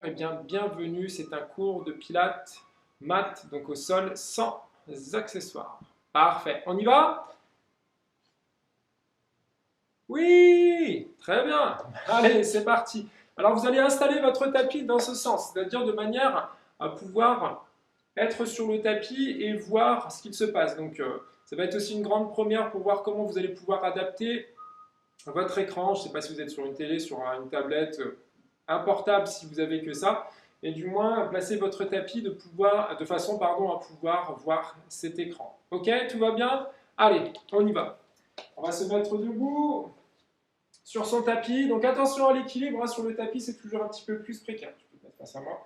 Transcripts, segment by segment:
Eh bien, bienvenue, c'est un cours de pilates mat, donc au sol, sans accessoires. Parfait, on y va? Oui, très bien. Allez, c'est parti. Alors, vous allez installer votre tapis dans ce sens, c'est-à-dire de manière à pouvoir être sur le tapis et voir ce qu'il se passe. Donc, ça va être aussi une grande première pour voir comment vous allez pouvoir adapter votre écran. Je ne sais pas si vous êtes sur une télé, sur une tablette, un portable si vous avez que ça, et du moins placer votre tapis de façon à pouvoir voir cet écran. Ok, tout va bien? Allez, on y va. On va se mettre debout sur son tapis. Donc attention à l'équilibre, hein, sur le tapis, c'est toujours un petit peu plus précaire. Je peux te mettre face à moi.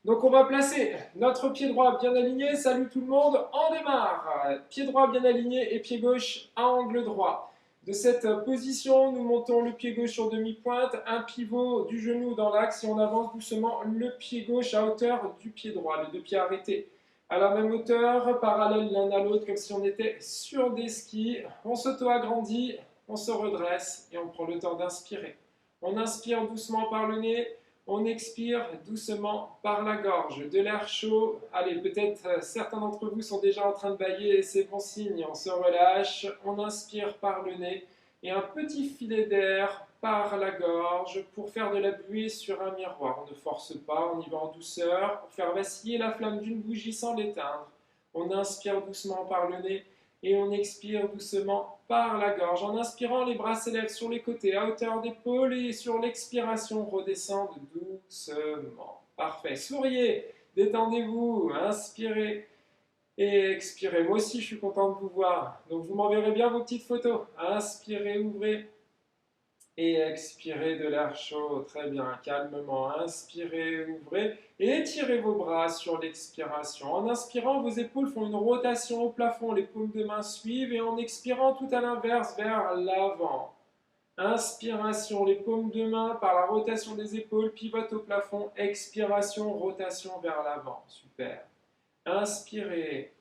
Donc on va placer notre pied droit bien aligné. Salut tout le monde, on démarre. Pied droit bien aligné et pied gauche à angle droit. De cette position, nous montons le pied gauche sur demi-pointe, un pivot du genou dans l'axe et on avance doucement le pied gauche à hauteur du pied droit. Les deux pieds arrêtés à la même hauteur, parallèles l'un à l'autre, comme si on était sur des skis. On s'auto-agrandit, on se redresse et on prend le temps d'inspirer. On inspire doucement par le nez, on expire doucement par la gorge. De l'air chaud, allez, peut-être certains d'entre vous sont déjà en train de bâiller et c'est bon signe. On se relâche, on inspire par le nez et un petit filet d'air par la gorge pour faire de la buée sur un miroir. On ne force pas, on y va en douceur pour faire vaciller la flamme d'une bougie sans l'éteindre. On inspire doucement par le nez et on expire doucement par la gorge. En inspirant, les bras s'élèvent sur les côtés à hauteur d'épaule et sur l'expiration, redescendent doucement. Parfait. Souriez, détendez-vous, inspirez et expirez. Moi aussi, je suis content de vous voir. Donc, vous m'enverrez bien vos petites photos. Inspirez, ouvrez et expirez de l'air chaud. Très bien, calmement. Inspirez, ouvrez et étirez vos bras sur l'expiration. En inspirant, vos épaules font une rotation au plafond. Les paumes de main suivent et en expirant, tout à l'inverse, vers l'avant. Inspiration, les paumes de main par la rotation des épaules pivotent au plafond. Expiration, rotation vers l'avant. Super. Inspirez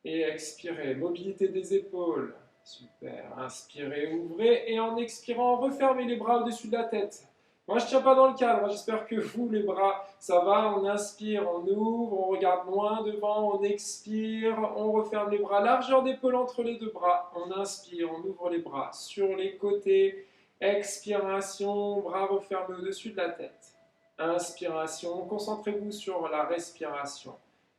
et expirez. Mobilité des épaules. Super. Inspirez, ouvrez et en expirant, refermez les bras au-dessus de la tête. Moi, je ne tiens pas dans le cadre. J'espère que vous, les bras, ça va. On inspire, on ouvre, on regarde loin devant, on expire, on referme les bras. Largeur d'épaule entre les deux bras. On inspire, on ouvre les bras sur les côtés. Expiration, bras refermés au-dessus de la tête. Inspiration, concentrez-vous sur la respiration.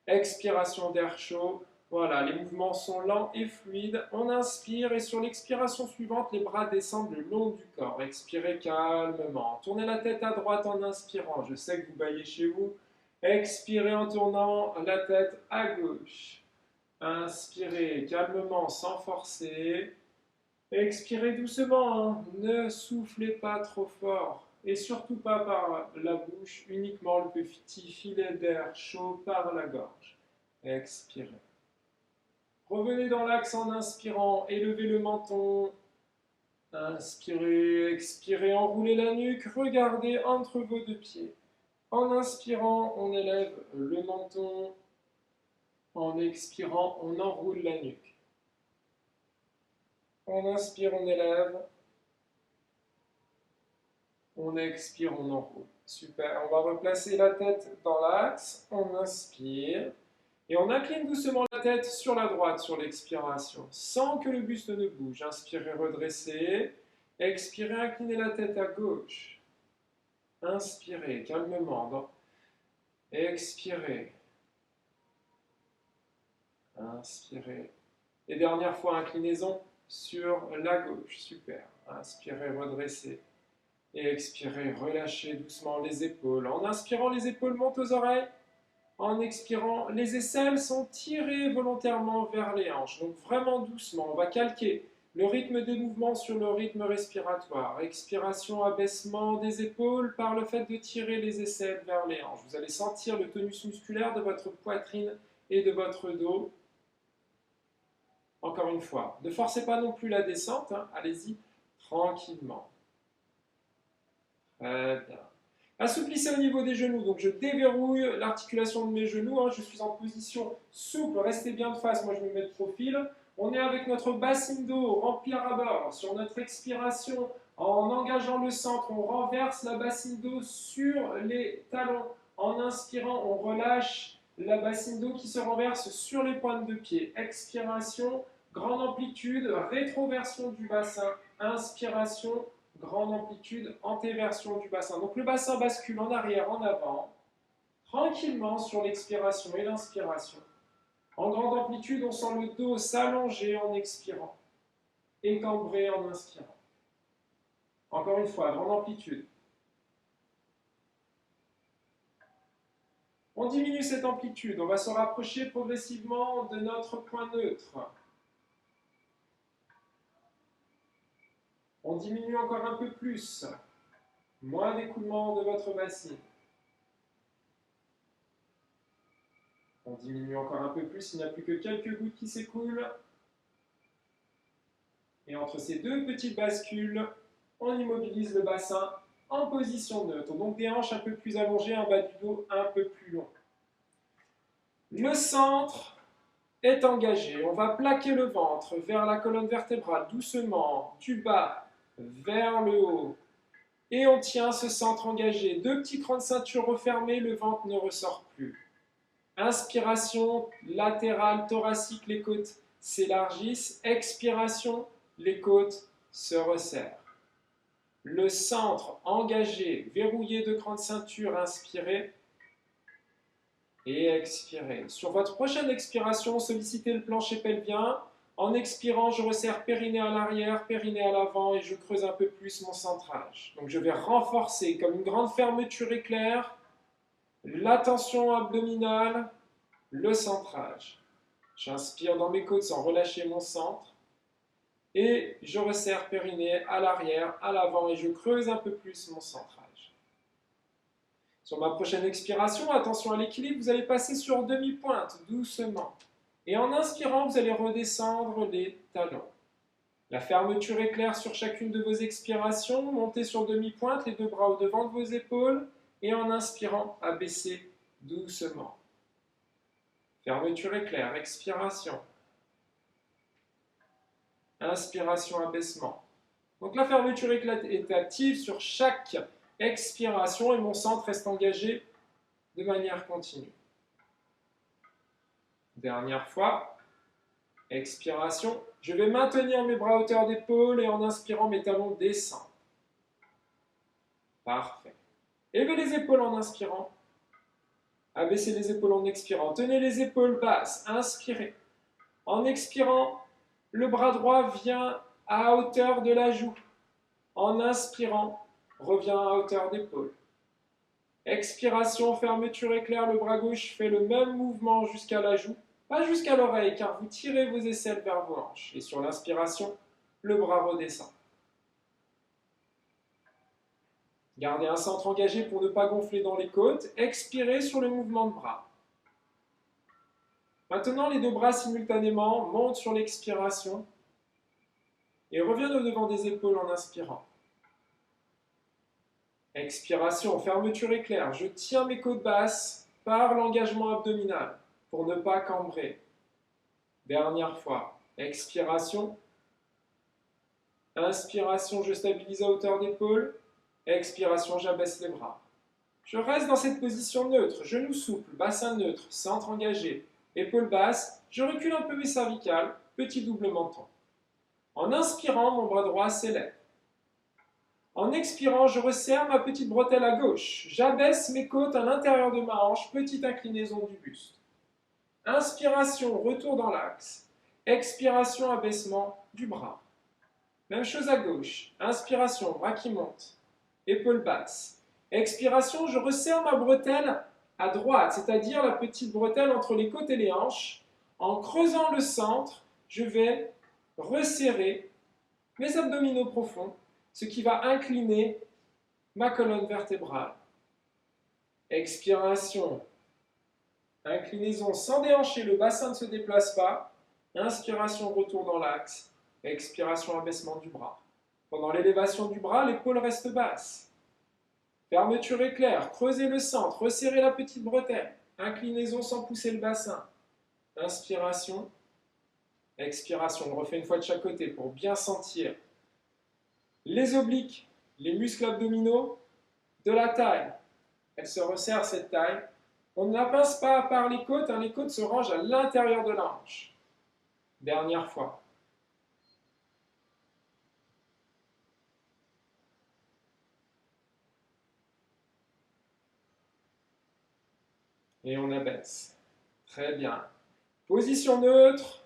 Expiration d'air chaud. Voilà, les mouvements sont lents et fluides. On inspire et sur l'expiration suivante, les bras descendent le long du corps. Expirez calmement. Tournez la tête à droite en inspirant. Je sais que vous baillez chez vous. Expirez en tournant la tête à gauche. Inspirez calmement sans forcer. Expirez doucement, hein. Ne soufflez pas trop fort. Et surtout pas par la bouche, uniquement le petit filet d'air chaud par la gorge. Expirez. Revenez dans l'axe en inspirant, élevez le menton. Inspirez, expirez, enroulez la nuque, regardez entre vos deux pieds. En inspirant, on élève le menton. En expirant, on enroule la nuque. On inspire, on élève. On expire, on enroule. Super. On va replacer la tête dans l'axe. On inspire. Et on incline doucement la tête sur la droite sur l'expiration, sans que le buste ne bouge. Inspirez, redressez. Expirez, inclinez la tête à gauche. Inspirez calmement. Expirez. Inspirez. Et dernière fois, inclinaison sur la gauche. Super. Inspirez, redressez. Et expirez, relâchez doucement les épaules. En inspirant, les épaules montent aux oreilles. En expirant, les aisselles sont tirées volontairement vers les hanches. Donc vraiment doucement, on va calquer le rythme des mouvements sur le rythme respiratoire. Expiration, abaissement des épaules par le fait de tirer les aisselles vers les hanches. Vous allez sentir le tonus musculaire de votre poitrine et de votre dos. Encore une fois, ne forcez pas non plus la descente, hein. Allez-y tranquillement. Très bien. Assouplissez au niveau des genoux, donc je déverrouille l'articulation de mes genoux, hein. Je suis en position souple, restez bien de face, moi je me mets de profil. On est avec notre bassin d'eau rempli à ras-bord. Sur notre expiration, En engageant le centre, on renverse la bassine d'eau sur les talons. En inspirant, on relâche la bassine d'eau qui se renverse sur les pointes de pied. Expiration, grande amplitude, rétroversion du bassin. Inspiration, grande amplitude, antéversion du bassin. Donc le bassin bascule en arrière, en avant, tranquillement sur l'expiration et l'inspiration. En grande amplitude, on sent le dos s'allonger en expirant et cambrer en inspirant. Encore une fois, grande amplitude. On diminue cette amplitude, on va se rapprocher progressivement de notre point neutre. On diminue encore un peu plus, moins d'écoulement de votre bassine. On diminue encore un peu plus, il n'y a plus que quelques gouttes qui s'écoulent. Et entre ces deux petites bascules, on immobilise le bassin en position neutre. Donc des hanches un peu plus allongées, un bas du dos un peu plus long. Le centre est engagé. On va plaquer le ventre vers la colonne vertébrale doucement, du bas vers le haut. Et on tient ce centre engagé. Deux petits crans de ceinture refermés, le ventre ne ressort plus. Inspiration latérale thoracique, les côtes s'élargissent. Expiration, les côtes se resserrent. Le centre engagé, verrouillé de crans de ceinture, inspirez et expirez. Sur votre prochaine expiration, sollicitez le plancher pelvien. En expirant, je resserre périnée à l'arrière, périnée à l'avant et je creuse un peu plus mon centrage. Donc je vais renforcer comme une grande fermeture éclair la tension abdominale, le centrage. J'inspire dans mes côtes sans relâcher mon centre. Et je resserre périnée à l'arrière, à l'avant et je creuse un peu plus mon centrage. Sur ma prochaine expiration, attention à l'équilibre, vous allez passer sur demi-pointe, doucement. Et en inspirant, vous allez redescendre les talons. La fermeture éclair sur chacune de vos expirations, montez sur demi-pointe, les deux bras au-devant de vos épaules, et en inspirant, abaissez doucement. Fermeture éclair, expiration. Inspiration, abaissement. Donc la fermeture est active sur chaque expiration et mon centre reste engagé de manière continue. Dernière fois. Expiration. Je vais maintenir mes bras à hauteur d'épaule et en inspirant, mes talons descendent. Parfait. Élevez les épaules en inspirant. Abaissez les épaules en expirant. Tenez les épaules basses. Inspirez. En expirant, le bras droit vient à hauteur de la joue. En inspirant, revient à hauteur d'épaule. Expiration, fermeture éclair, le bras gauche fait le même mouvement jusqu'à la joue, pas jusqu'à l'oreille, car vous tirez vos aisselles vers vos hanches. Et sur l'inspiration, le bras redescend. Gardez un centre engagé pour ne pas gonfler dans les côtes. Expirez sur le mouvement de bras. Maintenant, les deux bras simultanément montent sur l'expiration et reviennent au devant des épaules en inspirant. Expiration, fermeture éclair. Je tiens mes côtes basses par l'engagement abdominal pour ne pas cambrer. Dernière fois. Expiration. Inspiration, je stabilise à hauteur d'épaule. Expiration, j'abaisse les bras. Je reste dans cette position neutre. Genoux souples, bassin neutre, centre engagé. Épaules basses. Je recule un peu mes cervicales. Petit double menton. En inspirant, mon bras droit s'élève. En expirant, je resserre ma petite bretelle à gauche. J'abaisse mes côtes à l'intérieur de ma hanche, petite inclinaison du buste. Inspiration, retour dans l'axe. Expiration, abaissement du bras. Même chose à gauche. Inspiration, bras qui montent. Épaules basses. Expiration, je resserre ma bretelle à droite, c'est-à-dire la petite bretelle entre les côtes et les hanches. En creusant le centre, je vais resserrer mes abdominaux profonds, ce qui va incliner ma colonne vertébrale. Expiration. Inclinaison sans déhancher, le bassin ne se déplace pas. Inspiration, retour dans l'axe. Expiration, abaissement du bras. Pendant l'élévation du bras, l'épaule reste basse. Fermeture éclair, creusez le centre, resserrez la petite bretelle. Inclinaison sans pousser le bassin. Inspiration. Expiration, on refait une fois de chaque côté pour bien sentir les obliques, les muscles abdominaux, de la taille. Elle se resserre cette taille. On ne la pince pas par les côtes, hein, les côtes se rangent à l'intérieur de la hanche. Dernière fois. Et on abaisse. Très bien. Position neutre,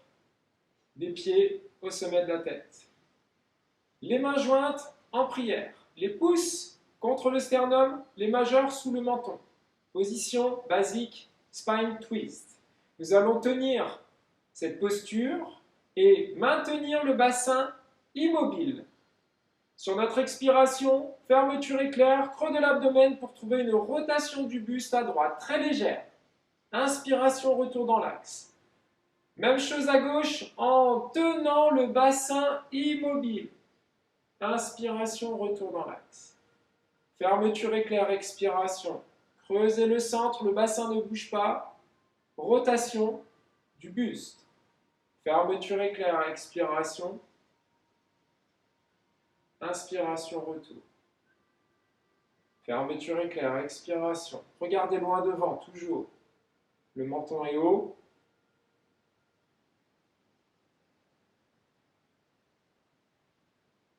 des pieds au sommet de la tête. Les mains jointes en prière. Les pouces contre le sternum, les majeurs sous le menton. Position basique, spine twist. Nous allons tenir cette posture et maintenir le bassin immobile. Sur notre expiration, fermeture éclair, creux de l'abdomen pour trouver une rotation du buste à droite, très légère. Inspiration, retour dans l'axe. Même chose à gauche en tenant le bassin immobile. Inspiration, retour dans l'axe. Fermeture éclair, expiration. Creusez le centre, le bassin ne bouge pas. Rotation du buste. Fermeture éclair, expiration. Inspiration, retour. Fermeture éclair, expiration. Regardez loin devant, toujours. Le menton est haut.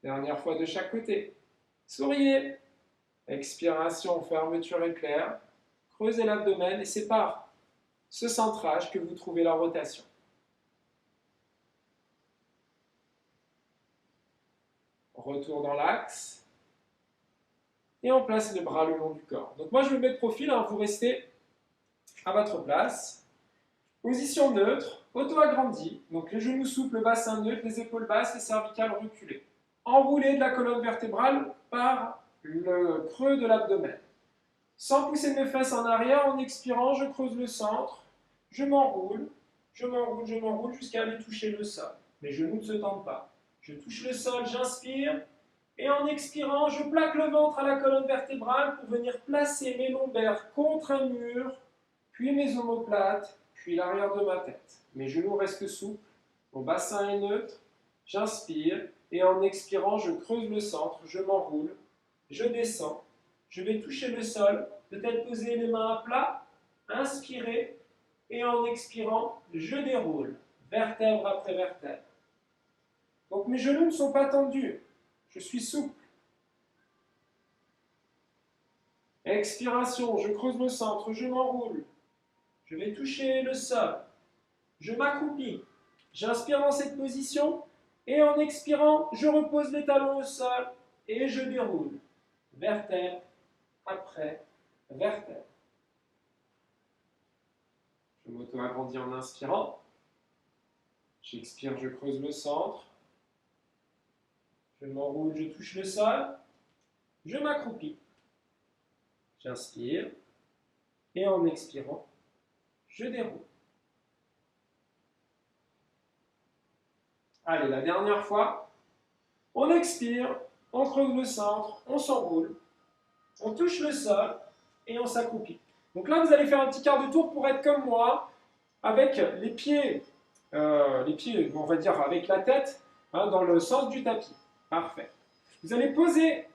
Dernière fois de chaque côté. Souriez. Expiration, fermeture éclair. Creusez l'abdomen et c'est par ce centrage que vous trouvez la rotation. Retour dans l'axe. Et on place les bras le long du corps. Donc moi je me mets de profil, hein, vous restez à votre place. Position neutre, auto-agrandi. Donc les genoux souples, le bassin neutre, les épaules basses, les cervicales reculées. Enroulé de la colonne vertébrale par le creux de l'abdomen. Sans pousser mes fesses en arrière, en expirant, je creuse le centre, je m'enroule jusqu'à aller toucher le sol. Mes genoux ne se tendent pas. Je touche le sol, j'inspire, et en expirant, je plaque le ventre à la colonne vertébrale pour venir placer mes lombaires contre un mur, puis mes omoplates, puis l'arrière de ma tête. Mes genoux restent souples, mon bassin est neutre, j'inspire, et en expirant, je creuse le centre, je m'enroule, je descends, je vais toucher le sol, peut-être poser les mains à plat, inspirer, et en expirant, je déroule, vertèbre après vertèbre. Donc mes genoux ne sont pas tendus, je suis souple. Expiration, je creuse le centre, je m'enroule, je vais toucher le sol, je m'accroupis, j'inspire dans cette position, et en expirant, je repose les talons au sol, et je déroule, vertèbre après vertèbre. Je m'auto-agrandis en inspirant. J'expire, je creuse le centre. Je m'enroule, je touche le sol. Je m'accroupis. J'inspire. Et en expirant, je déroule. Allez, la dernière fois. On expire, on creuse le centre, on s'enroule. On touche le sol et on s'accroupit. Donc là, vous allez faire un petit quart de tour pour être comme moi, avec les pieds, on va dire avec la tête, hein, dans le sens du tapis. Parfait. Vous allez poser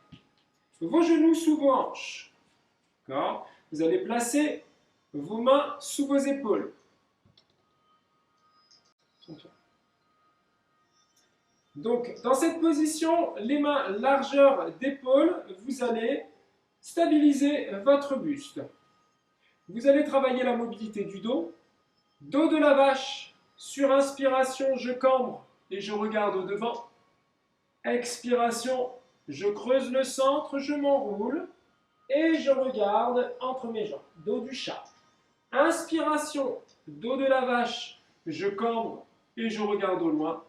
vos genoux sous vos hanches. Vous allez placer vos mains sous vos épaules. Donc, dans cette position, les mains largeur d'épaule, vous allez stabiliser votre buste. Vous allez travailler la mobilité du dos. Dos de la vache, sur inspiration, je cambre et je regarde au devant. Expiration, je creuse le centre, je m'enroule et je regarde entre mes jambes. Dos du chat. Inspiration, dos de la vache, je cambre et je regarde au loin.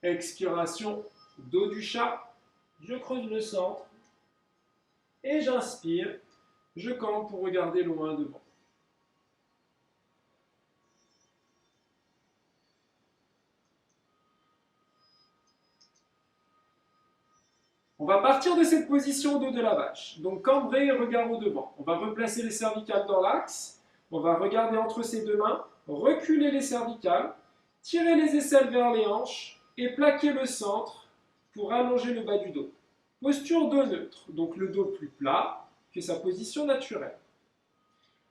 Expiration, dos du chat, je creuse le centre et j'inspire, je cambre pour regarder loin devant. On va partir de cette position dos de la vache. Donc cambrer et regard au devant. On va replacer les cervicales dans l'axe. On va regarder entre ses deux mains, reculer les cervicales, tirer les aisselles vers les hanches et plaquer le centre pour allonger le bas du dos. Posture dos neutre, donc le dos plus plat que sa position naturelle.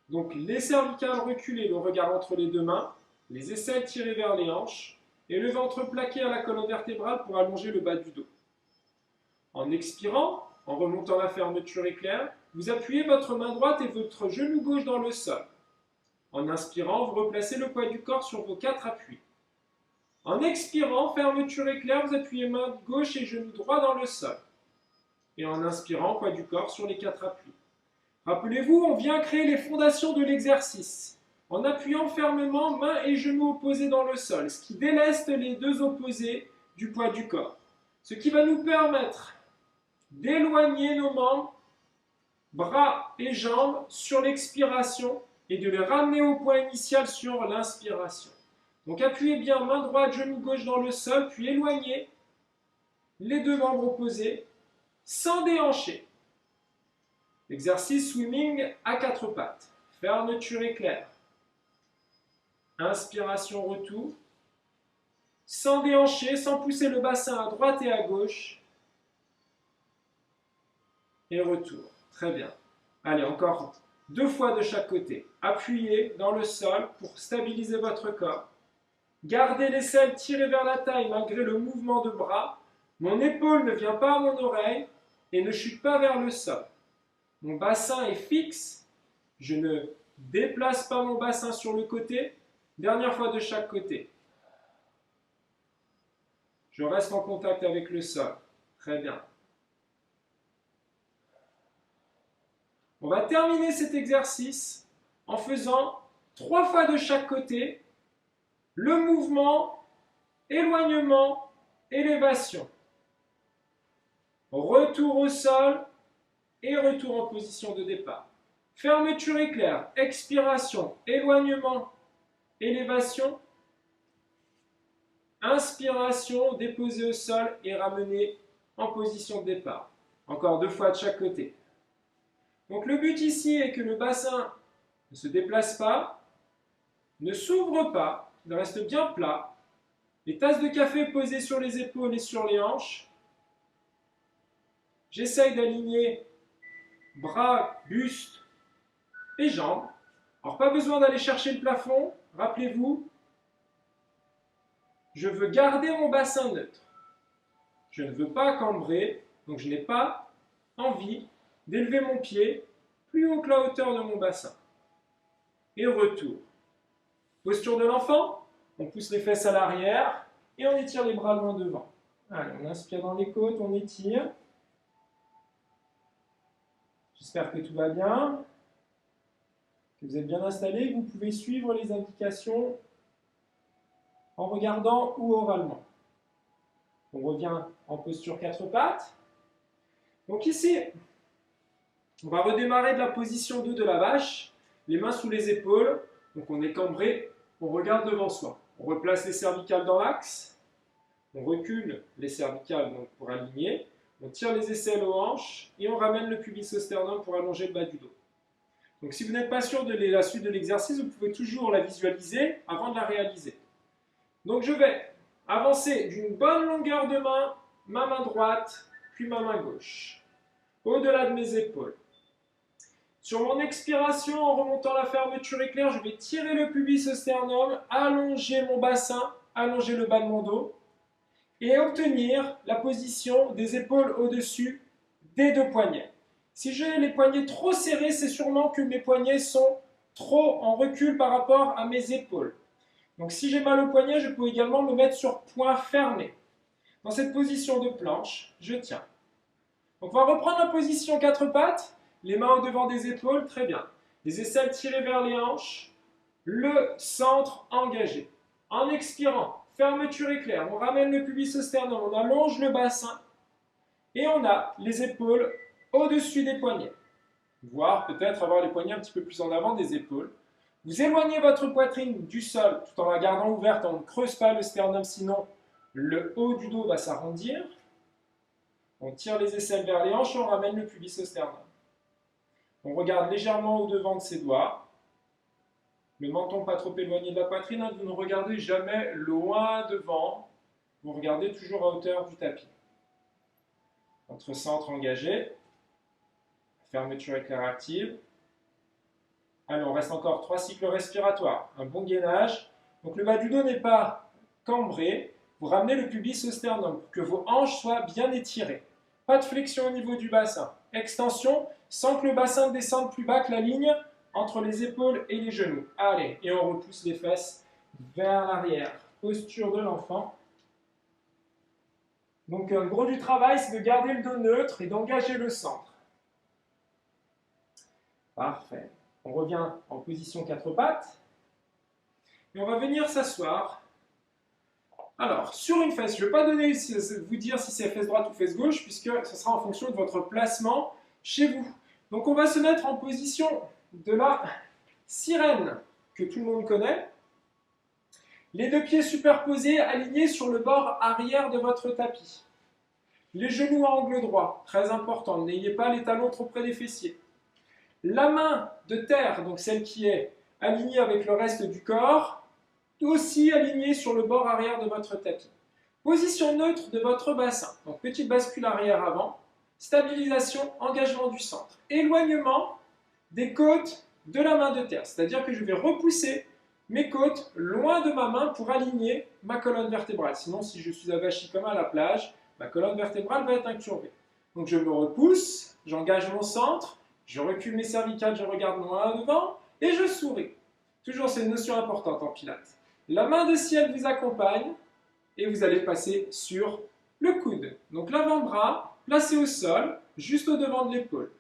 Donc les cervicales reculées, le regard entre les deux mains, les aisselles tirées vers les hanches et le ventre plaqué à la colonne vertébrale pour allonger le bas du dos. En expirant, en remontant la fermeture éclair, vous appuyez votre main droite et votre genou gauche dans le sol. En inspirant, vous replacez le poids du corps sur vos 4 appuis. En expirant, fermeture éclair, vous appuyez main gauche et genou droit dans le sol. Et en inspirant, poids du corps sur les 4 appuis. Rappelez-vous, on vient créer les fondations de l'exercice en appuyant fermement mains et genoux opposés dans le sol, ce qui déleste les deux opposés du poids du corps. Ce qui va nous permettre d'éloigner nos membres, bras et jambes sur l'expiration et de les ramener au point initial sur l'inspiration. Donc appuyez bien main droite, genou gauche dans le sol, puis éloignez les deux membres opposés sans déhancher. Exercice swimming à 4 pattes. Fermeture éclair. Inspiration, retour. Sans déhancher, sans pousser le bassin à droite et à gauche. Et retour. Très bien. Allez, encore 2 fois de chaque côté. Appuyez dans le sol pour stabiliser votre corps. Gardez l'aisselle tirée vers la taille malgré le mouvement de bras. Mon épaule ne vient pas à mon oreille et ne chute pas vers le sol. Mon bassin est fixe. Je ne déplace pas mon bassin sur le côté. Dernière fois de chaque côté. Je reste en contact avec le sol. Très bien. On va terminer cet exercice en faisant 3 fois de chaque côté le mouvement, éloignement, élévation. Retour au sol et retour en position de départ. Fermeture éclair, expiration, éloignement, élévation. Inspiration, déposer au sol et ramener en position de départ. Encore 2 fois de chaque côté. Donc le but ici est que le bassin ne se déplace pas, ne s'ouvre pas, il reste bien plat. Les tasses de café posées sur les épaules et sur les hanches. J'essaye d'aligner bras, buste et jambes. Alors pas besoin d'aller chercher le plafond, rappelez-vous, je veux garder mon bassin neutre. Je ne veux pas cambrer, donc je n'ai pas envie d'élever mon pied plus haut que la hauteur de mon bassin. Et retour. Posture de l'enfant, on pousse les fesses à l'arrière et on étire les bras loin devant. Allez, on inspire dans les côtes, on étire. J'espère que tout va bien, que vous êtes bien installé, que vous pouvez suivre les indications en regardant ou oralement. On revient en posture 4 pattes. Donc ici, on va redémarrer de la position 2 de la vache, les mains sous les épaules, donc on est cambré, on regarde devant soi. On replace les cervicales dans l'axe, on recule les cervicales donc pour aligner, on tire les aisselles aux hanches et on ramène le pubis au sternum pour allonger le bas du dos. Donc si vous n'êtes pas sûr de la suite de l'exercice, vous pouvez toujours la visualiser avant de la réaliser. Donc je vais avancer d'une bonne longueur de main, ma main droite, puis ma main gauche, au-delà de mes épaules. Sur mon expiration, en remontant la fermeture éclair, je vais tirer le pubis au sternum, allonger mon bassin, allonger le bas de mon dos, et obtenir la position des épaules au-dessus des 2 poignets. Si j'ai les poignets trop serrés, c'est sûrement que mes poignets sont trop en recul par rapport à mes épaules. Donc si j'ai mal au poignet, je peux également me mettre sur point fermé. Dans cette position de planche, je tiens. Donc on va reprendre la position 4 pattes, les mains au devant des épaules, très bien. Les aisselles tirées vers les hanches, le centre engagé. En expirant, fermeture éclair, on ramène le pubis au sternum, on allonge le bassin et on a les épaules au-dessus des poignets. Voire peut-être avoir les poignets un petit peu plus en avant des épaules. Vous éloignez votre poitrine du sol tout en la gardant ouverte, on ne creuse pas le sternum, sinon le haut du dos va s'arrondir. On tire les aisselles vers les hanches et on ramène le pubis au sternum. On regarde légèrement au devant de ses doigts. Le menton pas trop éloigné de la poitrine, hein, vous ne regardez jamais loin devant. Vous regardez toujours à hauteur du tapis. Votre centre engagé. Fermeture éclair active. Allez, on reste encore 3 cycles respiratoires. Un bon gainage. Donc le bas du dos n'est pas cambré. Vous ramenez le pubis au sternum pour que vos hanches soient bien étirées. Pas de flexion au niveau du bassin. Extension sans que le bassin descende plus bas que la ligne entre les épaules et les genoux. Allez, et on repousse les fesses vers l'arrière. Posture de l'enfant. Donc le gros du travail, c'est de garder le dos neutre et d'engager le centre. Parfait. On revient en position 4 pattes. Et on va venir s'asseoir. Alors, sur une fesse, je ne vais pas vous dire si c'est fesse droite ou fesse gauche, puisque ce sera en fonction de votre placement chez vous. Donc on va se mettre en position de la sirène, que tout le monde connaît. Les deux pieds superposés, alignés sur le bord arrière de votre tapis. Les genoux à angle droit, très important, n'ayez pas les talons trop près des fessiers. La main de terre, donc celle qui est alignée avec le reste du corps, aussi alignée sur le bord arrière de votre tapis. Position neutre de votre bassin, donc petite bascule arrière-avant, stabilisation, engagement du centre. Éloignement des côtes de la main de terre, c'est-à-dire que je vais repousser mes côtes loin de ma main pour aligner ma colonne vertébrale. Sinon, si je suis avachi comme à la plage, ma colonne vertébrale va être incurvée. Donc je me repousse, j'engage mon centre, je recule mes cervicales, je regarde loin devant et je souris. Toujours, c'est une notion importante en pilates. La main de ciel vous accompagne et vous allez passer sur le coude. Donc l'avant-bras placé au sol, juste au devant de l'épaule.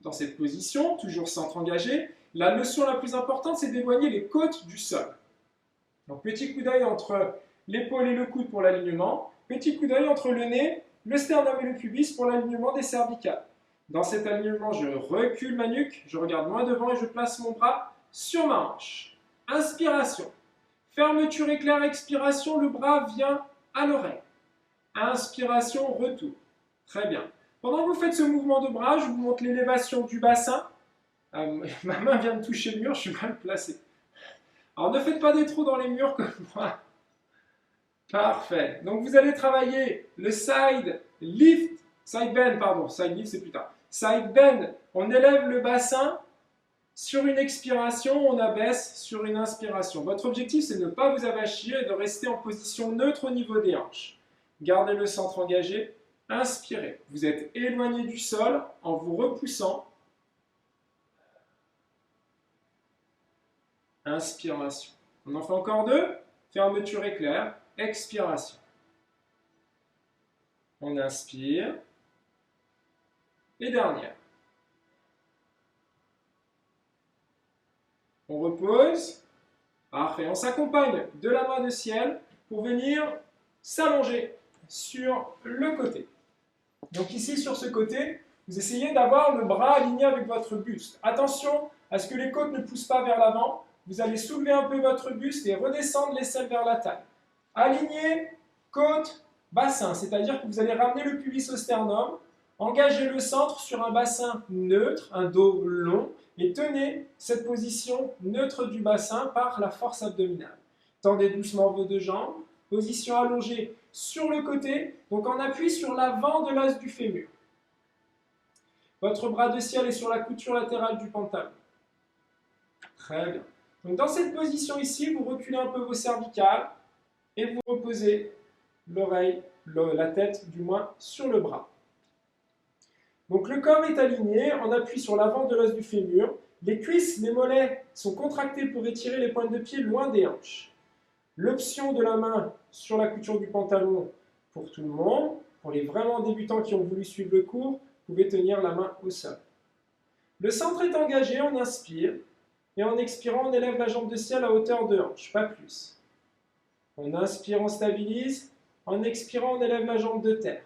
Dans cette position, toujours centre engagé, la notion la plus importante, c'est d'éloigner les côtes du sol. Donc petit coup d'œil entre l'épaule et le coude pour l'alignement, petit coup d'œil entre le nez, le sternum et le pubis pour l'alignement des cervicales. Dans cet alignement, je recule ma nuque, je regarde loin devant et je place mon bras sur ma hanche. Inspiration. Fermeture éclair, expiration, le bras vient à l'oreille. Inspiration, retour. Très bien. Pendant que vous faites ce mouvement de bras, je vous montre l'élévation du bassin. Ma main vient de toucher le mur, je suis mal placé. Alors ne faites pas des trous dans les murs comme moi. Parfait. Donc vous allez travailler le side lift, side bend, pardon, side lift c'est plus tard. Side bend, on élève le bassin. Sur une expiration, on abaisse sur une inspiration. Votre objectif, c'est de ne pas vous avachir et de rester en position neutre au niveau des hanches. Gardez le centre engagé. Inspirez. Vous êtes éloigné du sol en vous repoussant. Inspiration. On en fait encore deux. Fermeture éclair. Expiration. On inspire. Et dernière. On repose. Parfait. On s'accompagne de la main de ciel pour venir s'allonger sur le côté. Donc ici, sur ce côté, vous essayez d'avoir le bras aligné avec votre buste. Attention à ce que les côtes ne poussent pas vers l'avant. Vous allez soulever un peu votre buste et redescendre l'aisselle vers la taille. Aligné, côte, bassin, c'est-à-dire que vous allez ramener le pubis au sternum, engager le centre sur un bassin neutre, un dos long, et tenez cette position neutre du bassin par la force abdominale. Tendez doucement vos deux jambes, position allongée sur le côté, donc en appui sur l'avant de l'os du fémur. Votre bras de ciel est sur la couture latérale du pantalon. Très bien. Donc dans cette position ici, vous reculez un peu vos cervicales et vous reposez l'oreille, la tête du moins, sur le bras. Donc le corps est aligné, on appuie sur l'avant de l'os du fémur. Les cuisses, les mollets sont contractés pour étirer les pointes de pied loin des hanches. L'option de la main sur la couture du pantalon pour tout le monde. Pour les vraiment débutants qui ont voulu suivre le cours, vous pouvez tenir la main au sol. Le centre est engagé, on inspire. Et en expirant, on élève la jambe de ciel à hauteur de hanche, pas plus. On inspire, on stabilise. En expirant, on élève la jambe de terre.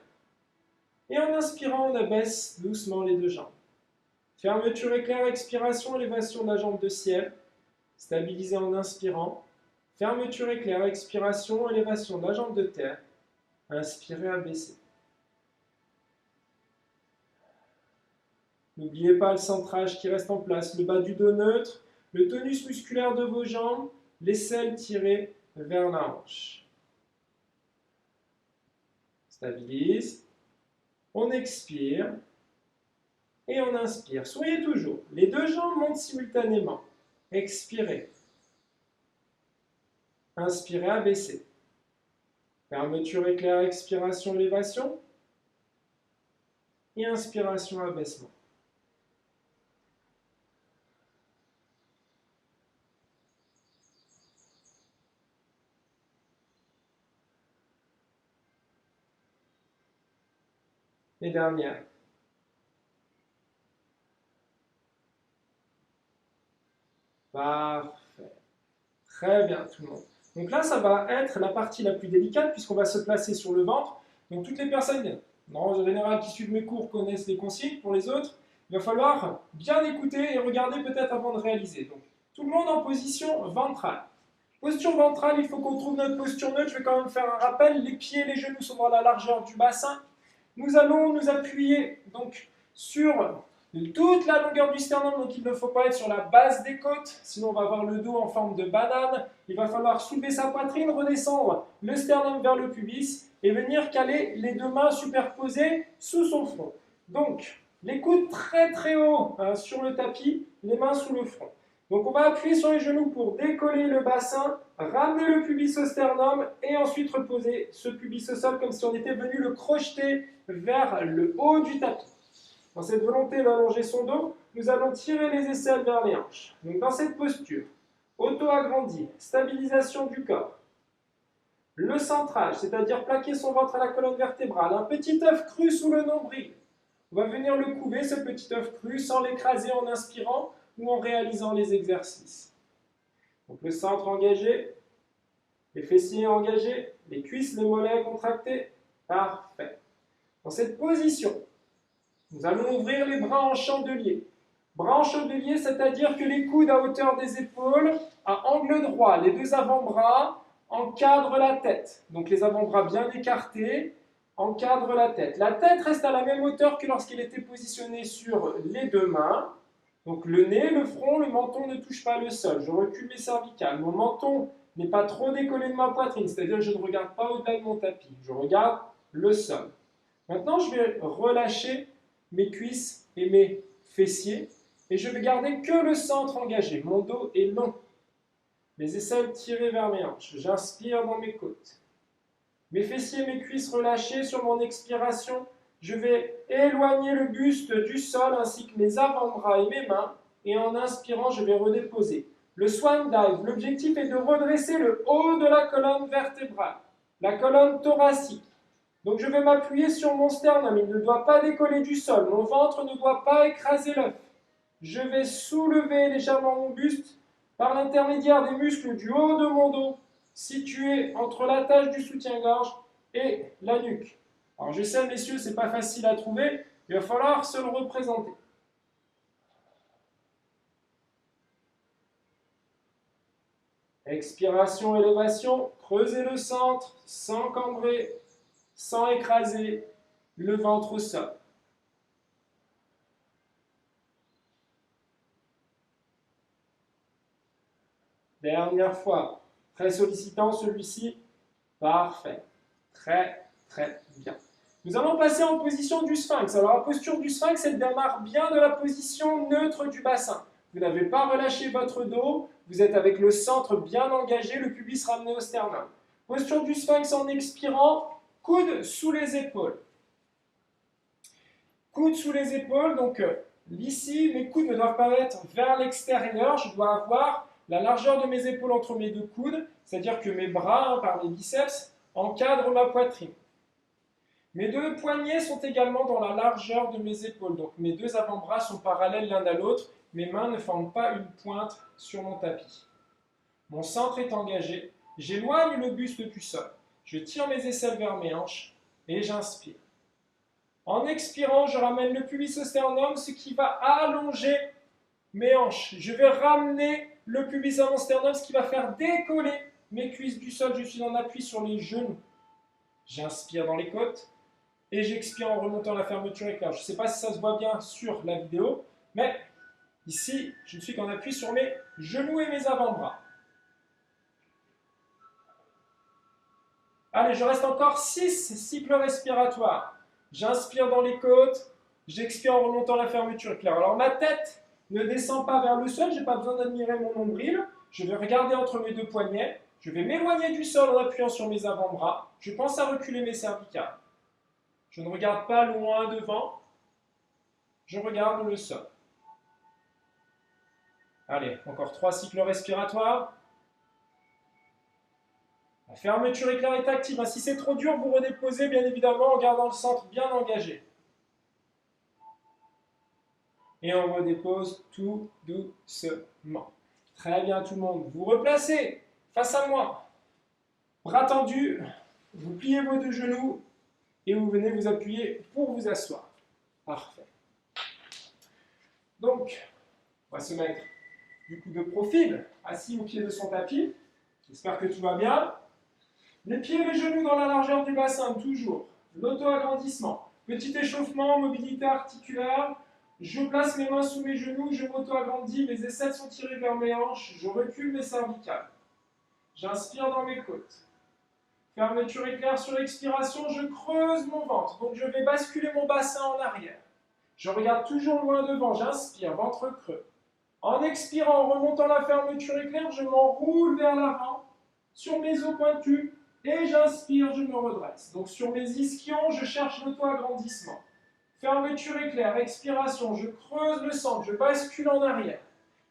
Et en inspirant, on abaisse doucement les deux jambes. Fermeture éclair, expiration, élévation de la jambe de ciel. Stabilisez en inspirant. Fermeture éclair, expiration, élévation de la jambe de terre. Inspirez, abaissez. N'oubliez pas le centrage qui reste en place, le bas du dos neutre, le tonus musculaire de vos jambes, l'aisselle tirée vers la hanche. Stabilise. On expire et on inspire. Souriez toujours. Les deux jambes montent simultanément. Expirez. Inspirez, abaissez. Fermeture éclair, expiration, élévation. Et inspiration, abaissement. Et dernière. Parfait. Très bien, tout le monde. Donc là, ça va être la partie la plus délicate puisqu'on va se placer sur le ventre. Donc toutes les personnes, en général, qui suivent mes cours connaissent les consignes. Pour les autres, il va falloir bien écouter et regarder peut-être avant de réaliser. Donc tout le monde en position ventrale. Posture ventrale, il faut qu'on trouve notre posture neutre. Je vais quand même faire un rappel. Les pieds et les genoux sont dans la largeur du bassin. Nous allons nous appuyer donc sur toute la longueur du sternum, donc il ne faut pas être sur la base des côtes, sinon on va avoir le dos en forme de banane. Il va falloir soulever sa poitrine, redescendre le sternum vers le pubis et venir caler les deux mains superposées sous son front. Donc, les coudes très très haut sur le tapis, les mains sous le front. Donc on va appuyer sur les genoux pour décoller le bassin, ramener le pubis au sternum et ensuite reposer ce pubis au sol comme si on était venu le crocheter vers le haut du tapis. Dans cette volonté d'allonger son dos, nous allons tirer les aisselles vers les hanches. Donc dans cette posture, auto-agrandi, stabilisation du corps, le centrage, c'est-à-dire plaquer son ventre à la colonne vertébrale, un petit œuf cru sous le nombril. On va venir le couver, ce petit œuf cru, sans l'écraser en inspirant ou en réalisant les exercices. Donc le centre engagé, les fessiers engagés, les cuisses, les mollets contractés. Parfait. Dans cette position, nous allons ouvrir les bras en chandelier. Bras en chandelier, c'est-à-dire que les coudes à hauteur des épaules, à angle droit, les deux avant-bras encadrent la tête. Donc les avant-bras bien écartés encadrent la tête. La tête reste à la même hauteur que lorsqu'elle était positionnée sur les deux mains. Donc le nez, le front, le menton ne touchent pas le sol. Je recule mes cervicales. Mon menton n'est pas trop décollé de ma poitrine, c'est-à-dire que je ne regarde pas au-delà de mon tapis. Je regarde le sol. Maintenant, je vais relâcher mes cuisses et mes fessiers et je vais garder que le centre engagé. Mon dos est long. Mes aisselles tirées vers mes hanches. J'inspire dans mes côtes. Mes fessiers et mes cuisses relâchés sur mon expiration. Je vais éloigner le buste du sol ainsi que mes avant-bras et mes mains. Et en inspirant, je vais redéposer. Le swan dive, l'objectif est de redresser le haut de la colonne vertébrale, la colonne thoracique. Donc je vais m'appuyer sur mon sternum, il ne doit pas décoller du sol, mon ventre ne doit pas écraser l'œuf. Je vais soulever légèrement mon buste par l'intermédiaire des muscles du haut de mon dos, situés entre l'attache du soutien-gorge et la nuque. Alors je sais, messieurs, c'est pas facile à trouver, il va falloir se le représenter. Expiration, élévation, creusez le centre sans cambrer, sans écraser le ventre au sol. Dernière fois, très sollicitant celui-ci, parfait, très très bien. Nous allons passer en position du sphinx. Alors la posture du sphinx, elle démarre bien de la position neutre du bassin. Vous n'avez pas relâché votre dos, vous êtes avec le centre bien engagé, le pubis ramené au sternum. Posture du sphinx en expirant, coude sous les épaules. Coude sous les épaules, donc ici, mes coudes ne doivent pas être vers l'extérieur, je dois avoir la largeur de mes épaules entre mes deux coudes, c'est-à-dire que mes bras, par mes biceps, encadrent ma poitrine. Mes deux poignets sont également dans la largeur de mes épaules, donc mes deux avant-bras sont parallèles l'un à l'autre, mes mains ne forment pas une pointe sur mon tapis. Mon centre est engagé, j'éloigne le buste du sol, je tire mes aisselles vers mes hanches et j'inspire. En expirant, je ramène le pubis au sternum, ce qui va allonger mes hanches. Je vais ramener le pubis à mon sternum, ce qui va faire décoller mes cuisses du sol. Je suis en appui sur les genoux. J'inspire dans les côtes et j'expire en remontant la fermeture éclair. Je ne sais pas si ça se voit bien sur la vidéo, mais ici, je ne suis qu'en appui sur mes genoux et mes avant-bras. Allez, je reste encore 6 cycles respiratoires. J'inspire dans les côtes, j'expire en remontant la fermeture éclair. Alors ma tête ne descend pas vers le sol, je n'ai pas besoin d'admirer mon nombril. Je vais regarder entre mes deux poignets, je vais m'éloigner du sol en appuyant sur mes avant-bras. Je pense à reculer mes cervicales. Je ne regarde pas loin devant, je regarde le sol. Allez, encore 3 cycles respiratoires. La fermeture éclair est active. Si c'est trop dur, vous redéposez bien évidemment en gardant le centre bien engagé. Et on redépose tout doucement. Très bien tout le monde. Vous replacez face à moi. Bras tendus. Vous pliez vos deux genoux et vous venez vous appuyer pour vous asseoir. Parfait. Donc, on va se mettre du coup de profil, assis au pied de son tapis. J'espère que tout va bien. Les pieds et les genoux dans la largeur du bassin, toujours. L'auto-agrandissement. Petit échauffement, mobilité articulaire. Je place mes mains sous mes genoux, je m'auto-agrandis, mes aisselles sont tirées vers mes hanches, je recule mes cervicales. J'inspire dans mes côtes. Fermeture éclair sur l'expiration, je creuse mon ventre. Donc je vais basculer mon bassin en arrière. Je regarde toujours loin devant, j'inspire, ventre creux. En expirant, en remontant la fermeture éclair, je m'enroule vers l'avant, sur mes os pointus, et j'inspire, je me redresse. Donc sur mes ischions, je cherche l'auto-agrandissement. Fermeture éclair, expiration, je creuse le centre, je bascule en arrière.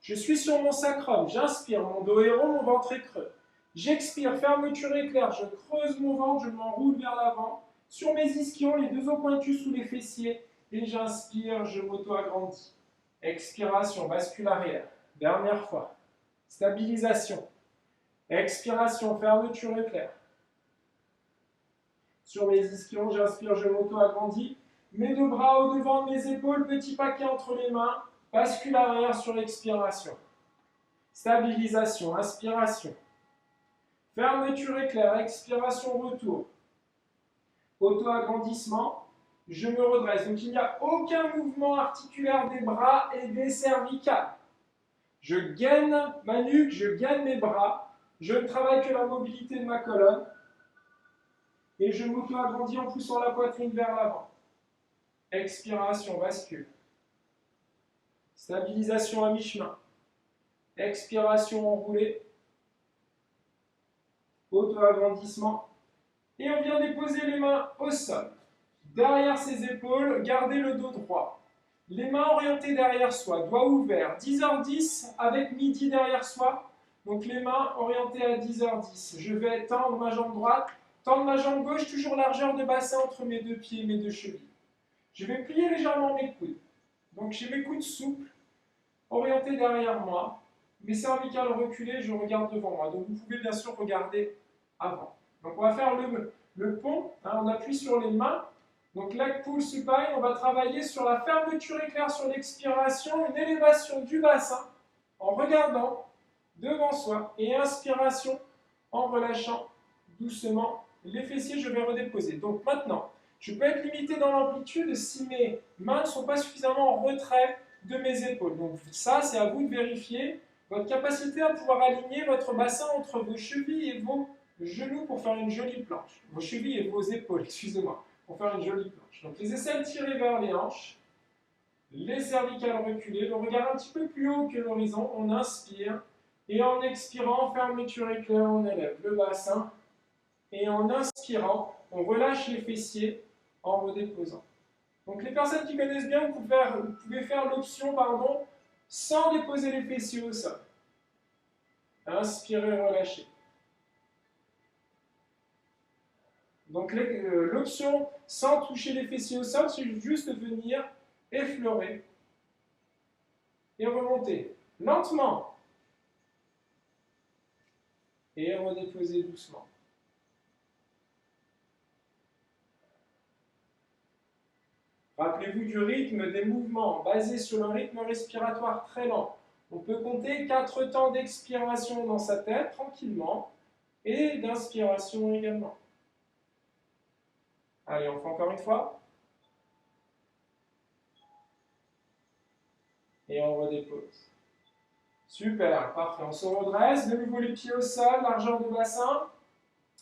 Je suis sur mon sacrum, j'inspire, mon dos est rond, mon ventre est creux. J'expire, fermeture éclair, je creuse mon ventre, je m'enroule vers l'avant. Sur mes ischions, les deux os pointus sous les fessiers, et j'inspire, je m'auto-agrandis. Expiration, bascule arrière. Dernière fois. Stabilisation. Expiration, fermeture éclair. Sur mes ischions, j'inspire, je m'auto-agrandis. Mes deux bras au devant de mes épaules, petit paquet entre les mains. Bascule arrière sur l'expiration. Stabilisation, inspiration. Fermeture éclair, expiration, retour. Auto-agrandissement. Je me redresse. Donc il n'y a aucun mouvement articulaire des bras et des cervicales. Je gaine ma nuque, je gaine mes bras. Je ne travaille que la mobilité de ma colonne. Et je m'auto-agrandis en poussant la poitrine vers l'avant. Expiration, bascule. Stabilisation à mi-chemin. Expiration enroulée. Auto-agrandissement. Et on vient déposer les mains au sol. Derrière ses épaules, gardez le dos droit. Les mains orientées derrière soi, doigts ouverts. 10h10 avec midi derrière soi. Donc les mains orientées à 10h10. Je vais tendre ma jambe droite, tendre ma jambe gauche, toujours largeur de bassin entre mes deux pieds et mes deux chevilles. Je vais plier légèrement mes coudes. Donc j'ai mes coudes souples, orientés derrière moi. Mes cervicales reculées, je regarde devant moi. Donc vous pouvez bien sûr regarder avant. Donc on va faire le pont, on appuie sur les mains. Donc leg pull supine, on va travailler sur la fermeture éclair sur l'expiration, une élévation du bassin en regardant devant soi et inspiration en relâchant doucement les fessiers, je vais redéposer. Donc maintenant, je peux être limité dans l'amplitude si mes mains ne sont pas suffisamment en retrait de mes épaules. Donc ça, c'est à vous de vérifier votre capacité à pouvoir aligner votre bassin entre vos chevilles et vos genoux pour faire une jolie planche. Vos chevilles et vos épaules, excusez-moi, pour faire une jolie planche. Donc les aisselles tirées vers les hanches, les cervicales reculées, le regard un petit peu plus haut que l'horizon, on inspire, et en expirant, fermeture éclair, on élève le bassin, et en inspirant, on relâche les fessiers en redéposant. Donc les personnes qui connaissent bien, vous pouvez faire l'option, sans déposer les fessiers au sol. Inspirez, relâchez. Donc l'option sans toucher les fessiers au sol, c'est juste venir effleurer et remonter lentement et redéposer doucement. Rappelez-vous du rythme des mouvements basés sur un rythme respiratoire très lent. On peut compter 4 temps d'expiration dans sa tête tranquillement et d'inspiration également. Allez, on fait encore une fois. Et on redépose. Super, parfait. On se redresse, de nouveau les pieds au sol, largeur de bassin.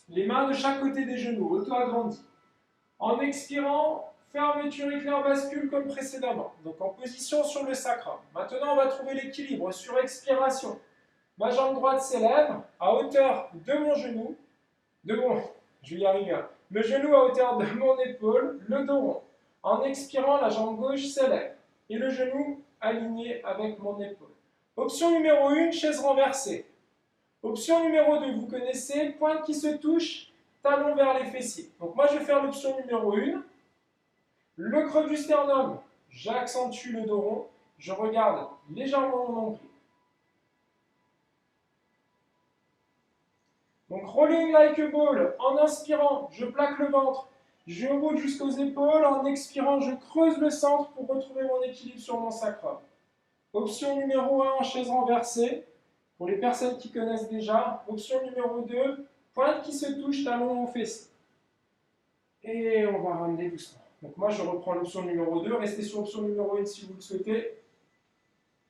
Les mains de chaque côté des genoux, auto-agrandis. En expirant, fermeture éclair, bascule comme précédemment. Donc en position sur le sacrum. Maintenant, on va trouver l'équilibre sur expiration. Ma jambe droite s'élève à hauteur de mon genou, je vais y arriver, hein. Le genou à hauteur de mon épaule, le dos rond. En expirant, la jambe gauche s'élève et le genou aligné avec mon épaule. Option numéro 1, chaise renversée. Option numéro 2, vous connaissez, pointe qui se touche, talon vers les fessiers. Donc moi, je vais faire l'option numéro 1. Le creux du sternum, j'accentue le dos rond, je regarde légèrement mon nombril. Donc rolling like a ball, en inspirant, je plaque le ventre, je roule jusqu'aux épaules, en expirant, je creuse le centre pour retrouver mon équilibre sur mon sacrum. Option numéro 1, chaise renversée, pour les personnes qui connaissent déjà. Option numéro 2, pointe qui se touche, talon aux fesses. Et on va ramener doucement. Donc moi je reprends l'option numéro 2, restez sur l'option numéro 1 si vous le souhaitez.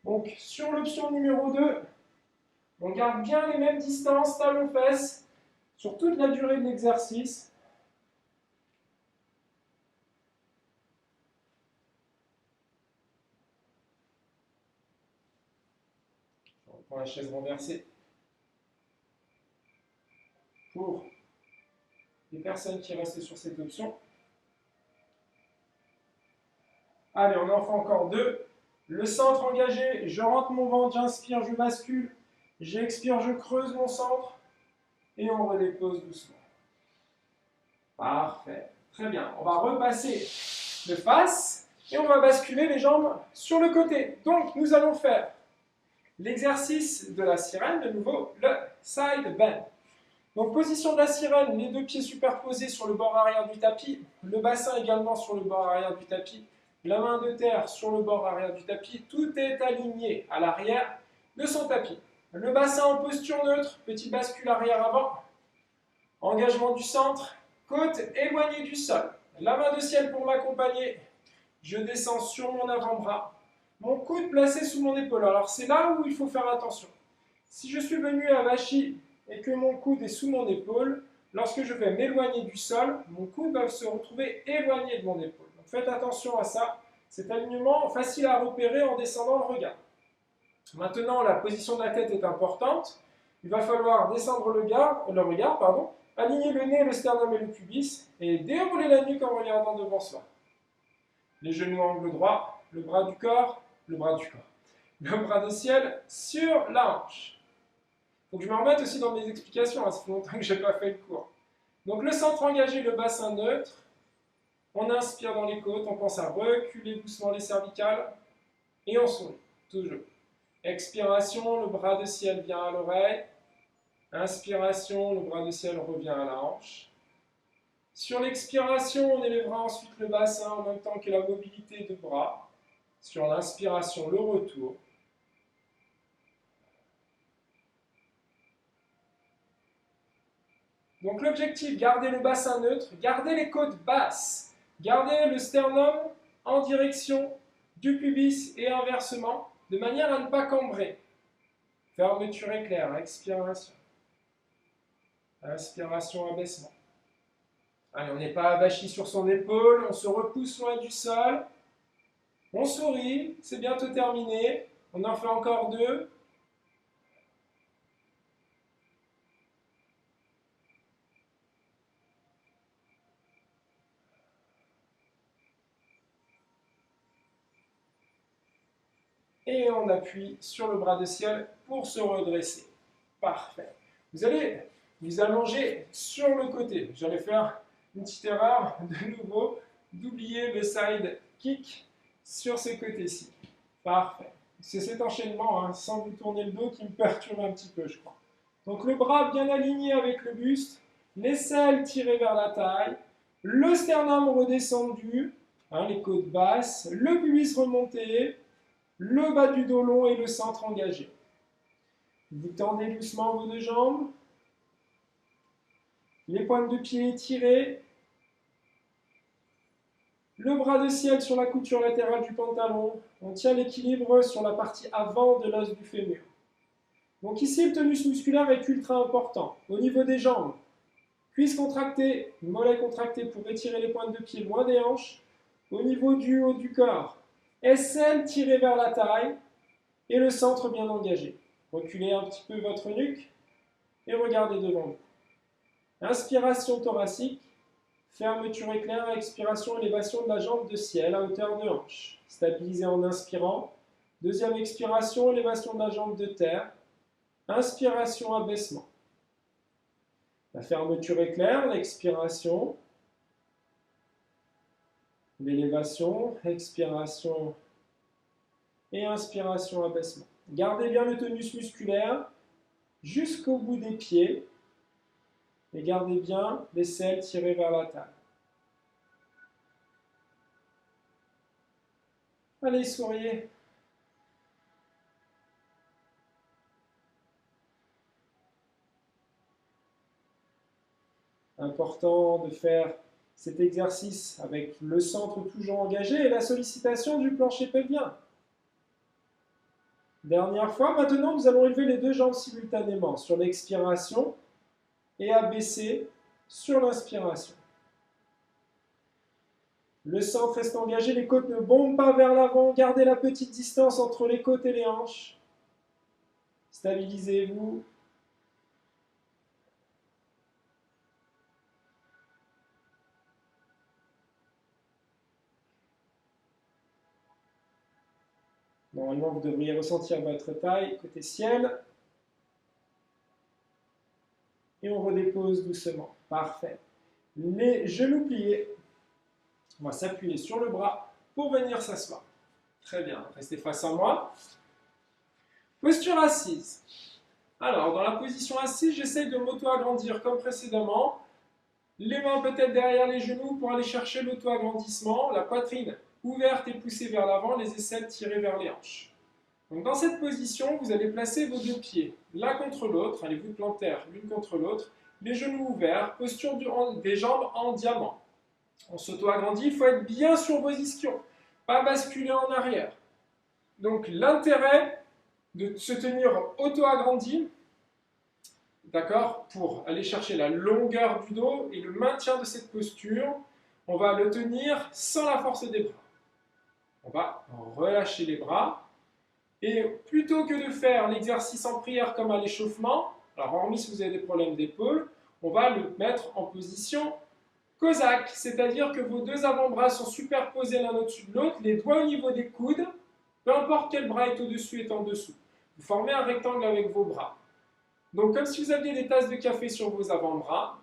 Donc sur l'option numéro 2, on garde bien les mêmes distances, talons-fesses, sur toute la durée de l'exercice. Je reprends la chaise renversée. Pour les personnes qui restent sur cette option. Allez, on en fait encore 2. Le centre engagé, je rentre mon ventre, j'inspire, je bascule. J'expire, je creuse mon centre. Et on redépose doucement. Parfait. Très bien. On va repasser de face et on va basculer les jambes sur le côté. Donc, nous allons faire l'exercice de la sirène, de nouveau, le side bend. Donc, position de la sirène, les deux pieds superposés sur le bord arrière du tapis, le bassin également sur le bord arrière du tapis, la main de terre sur le bord arrière du tapis, tout est aligné à l'arrière de son tapis. Le bassin en posture neutre, petit bascule arrière-avant, engagement du centre, côte éloignée du sol. La main de ciel pour m'accompagner, je descends sur mon avant-bras, mon coude placé sous mon épaule. Alors c'est là où il faut faire attention. Si je suis venu à avachi et que mon coude est sous mon épaule, lorsque je vais m'éloigner du sol, mon coude va se retrouver éloigné de mon épaule. Donc faites attention à ça. Cet alignement facile à repérer en descendant le regard. Maintenant, la position de la tête est importante. Il va falloir descendre le regard, aligner le nez, le sternum et le pubis et dérouler la nuque en regardant devant soi. Les genoux angle droit, le bras de ciel sur la hanche. Il faut que je me remette aussi dans mes explications, ça fait longtemps que je n'ai pas fait le cours. Donc le centre engagé, le bassin neutre. On inspire dans les côtes, on pense à reculer doucement les cervicales et on sourit, toujours. Expiration, le bras de ciel vient à l'oreille. Inspiration, le bras de ciel revient à la hanche. Sur l'expiration, on élèvera ensuite le bassin en même temps que la mobilité de bras. Sur l'inspiration, le retour. Donc l'objectif, garder le bassin neutre, garder les côtes basses, garder le sternum en direction du pubis et inversement, de manière à ne pas cambrer. Fermeture éclair, expiration. Inspiration, abaissement. Allez, on n'est pas avachi sur son épaule, on se repousse loin du sol. On sourit, c'est bientôt terminé. On en fait encore 2. Et on appuie sur le bras de ciel pour se redresser. Parfait. Vous allez vous allonger sur le côté. J'allais faire une petite erreur de nouveau, d'oublier le side kick sur ce côté-ci. Parfait. C'est cet enchaînement, sans vous tourner le dos, qui me perturbe un petit peu, je crois. Donc le bras bien aligné avec le buste, l'aisselle tirée vers la taille, le sternum redescendu, les côtes basses, le pubis remonté, le bas du dos long et le centre engagé. Vous tendez doucement vos deux jambes, les pointes de pied étirées, le bras de ciel sur la couture latérale du pantalon, on tient l'équilibre sur la partie avant de l'os du fémur. Donc ici, le tonus musculaire est ultra important. Au niveau des jambes, cuisses contractées, mollets contractés pour étirer les pointes de pied loin des hanches, au niveau du haut du corps. Aisselle tirée vers la taille et le centre bien engagé. Reculez un petit peu votre nuque et regardez devant vous. Inspiration thoracique, fermeture éclair, expiration, élévation de la jambe de ciel à hauteur de hanche. Stabilisez en inspirant. Deuxième expiration, élévation de la jambe de terre. Inspiration, abaissement. La fermeture éclair, l'expiration, l'élévation, expiration et inspiration, abaissement. Gardez bien le tonus musculaire jusqu'au bout des pieds et gardez bien l'aisselle tirée vers la taille. Allez, souriez. Important de faire cet exercice avec le centre toujours engagé et la sollicitation du plancher pelvien. Dernière fois, maintenant nous allons élever les deux jambes simultanément sur l'expiration et abaisser sur l'inspiration. Le centre reste engagé, les côtes ne bombent pas vers l'avant, gardez la petite distance entre les côtes et les hanches. Stabilisez-vous. Normalement, vous devriez ressentir votre taille côté ciel. Et on redépose doucement. Parfait. Les genoux pliés. On va s'appuyer sur le bras pour venir s'asseoir. Très bien. Restez face à moi. Posture assise. Alors, dans la position assise, j'essaye de m'auto-agrandir comme précédemment. Les mains peut-être derrière les genoux pour aller chercher l'auto-agrandissement. La poitrine ouverte et poussée vers l'avant, les aisselles tirées vers les hanches. Donc dans cette position, vous allez placer vos deux pieds l'un contre l'autre, allez vous planter l'une contre l'autre, les genoux ouverts, posture des jambes en diamant. On s'auto-agrandit, il faut être bien sur vos ischions, pas basculer en arrière. Donc l'intérêt de se tenir auto-agrandi, d'accord, pour aller chercher la longueur du dos et le maintien de cette posture, on va le tenir sans la force des bras. On va relâcher les bras. Et plutôt que de faire l'exercice en prière comme à l'échauffement, alors hormis si vous avez des problèmes d'épaule, on va le mettre en position cosaque, c'est-à-dire que vos deux avant-bras sont superposés l'un au-dessus de l'autre, les doigts au niveau des coudes, peu importe quel bras est au-dessus et en dessous. Vous formez un rectangle avec vos bras. Donc comme si vous aviez des tasses de café sur vos avant-bras,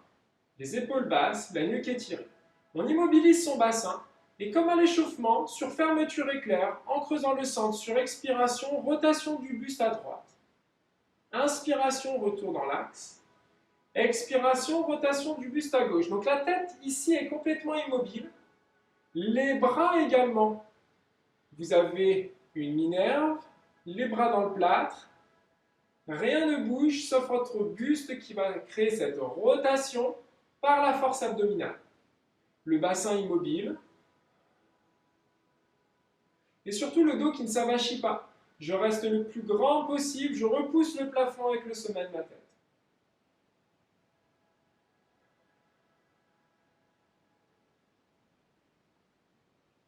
les épaules basses, la nuque étirée. On immobilise son bassin. Et comme à l'échauffement, sur fermeture éclair, en creusant le centre, sur expiration, rotation du buste à droite. Inspiration, retour dans l'axe. Expiration, rotation du buste à gauche. Donc la tête ici est complètement immobile. Les bras également. Vous avez une minerve, les bras dans le plâtre. Rien ne bouge sauf votre buste qui va créer cette rotation par la force abdominale. Le bassin immobile. Et surtout le dos qui ne s'avachit pas. Je reste le plus grand possible, je repousse le plafond avec le sommet de ma tête.